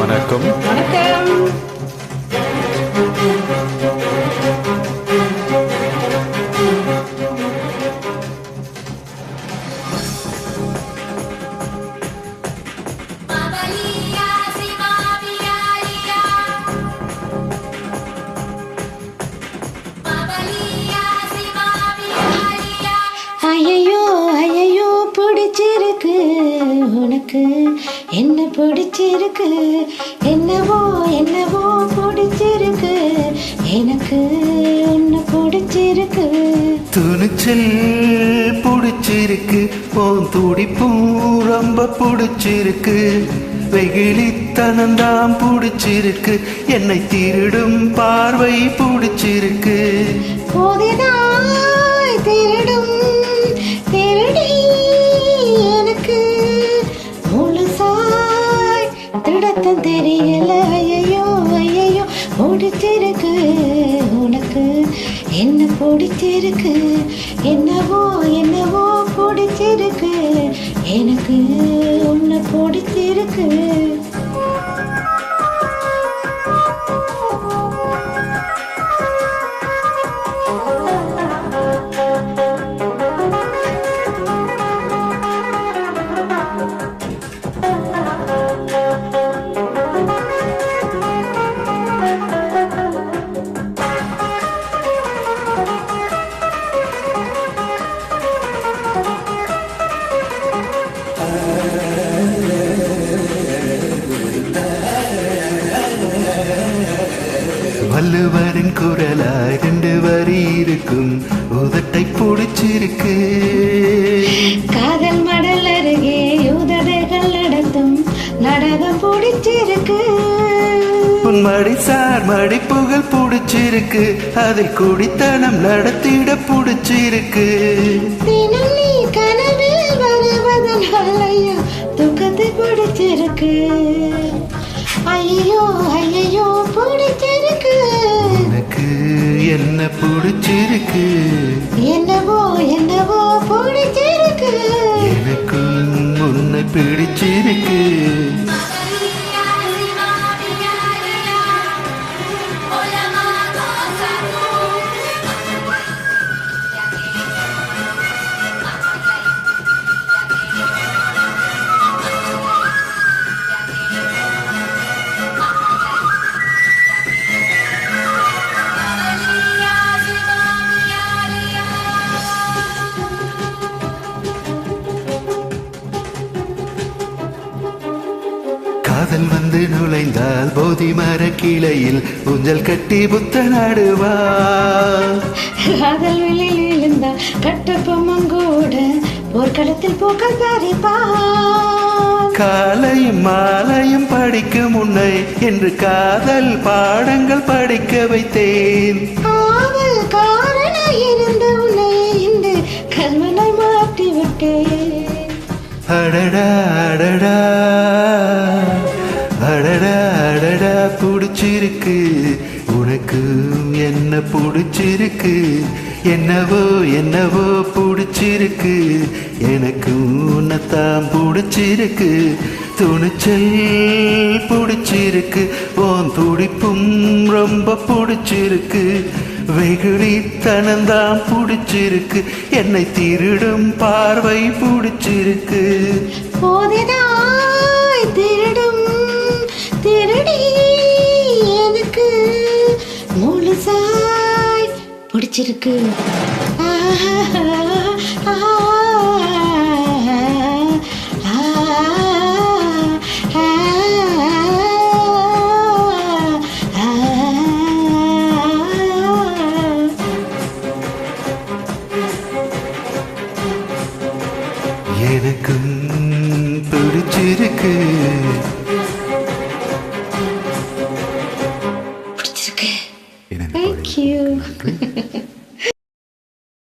வணக்கம். வணக்கம். ஐயையோ ஐயையோ பிடிச்சிருக்கு உனக்கு என்ன பிடிச்சிருக்கு என்னவோ என்னவோ பிடிச்சிருக்கு எனக்கு ஒன்று பிடிச்சிருக்கு துணிச்சல் பிடிச்சிருக்கு உன் துடிப்பும் ரொம்ப பிடிச்சிருக்கு வெகுளித்தனந்தான் பிடிச்சிருக்கு என்னை திருடும் பார்வை பிடிச்சிருக்கு போதினாய் திருடும் திருடி எனக்கு முழுசாய் திருடத்தம் தெரியல ஐயையோ ஐயையோ பிடிச்சிருக்கு உனக்கு என்ன பிடிச்சிருக்கு என்னவோ என்னவோ பிடிச்சிருக்கு எனக்கு ஒன்று பிடிச்சிருக்கு வள்ளுவரின் குரலாய் 2 வரி இருக்கும் உதட்டை பிடிச்சிருக்கு காதல் மடல் அருகே யூதர்கள் நடத்தும் நாடகம் பிடிச்சிருக்கு உன் மடிசார் மடிப்புகள் பிடிச்சிருக்கு அதில் குடித்தனம் நடத்திட பிடிச்சிருக்கு தினம் நீ கனவில் வருவதனாலயா துக்கத்தை பிடிச்சிருக்கு ஐயோ ஐயோ பிடிச்சிருக்கு எனக்கு என்ன பிடிச்சிருக்கு என்னவோ என்னவோ பிடிச்சிருக்கு எனக்கு உன்னை பிடிச்சிருக்கு காதல் வந்து நுழைந்தால் போதி மர கிளையில் ஊஞ்சல் கட்டி புத்த நாடுவா காதல் வெளியில் விழுந்தா கட்டப்பொம்மங்கூட போர்க்களத்தில் பூக்கள் பறிப்பா காலையும் மாலையும் படிக்கும் உன்னை என்று காதல் பாடங்கள் படிக்க வைத்தேன் காவல் காரண இருந்த உன்னை இந்த கல்வனை மாற்றி விட்டேன் அடடா அடடா அடடா அடடா பிடிச்சிருக்கு உனக்கு என்ன பிடிச்சிருக்கு என்னவோ என்னவோ பிடிச்சிருக்கு எனக்கு உன்னைத்தான் பிடிச்சிருக்கு துணிச்சல் பிடிச்சிருக்கு உன் துடிப்பும் ரொம்ப பிடிச்சிருக்கு வெகுளித்தனந்தான் பிடிச்சிருக்கு என்னை திருடும் பார்வை பிடிச்சிருக்கு போதினாய் திருடும் திருடி எனக்கு முழுசாய் பிடிச்சிருக்கு எனக்கும் பிடிச்சிருக்கு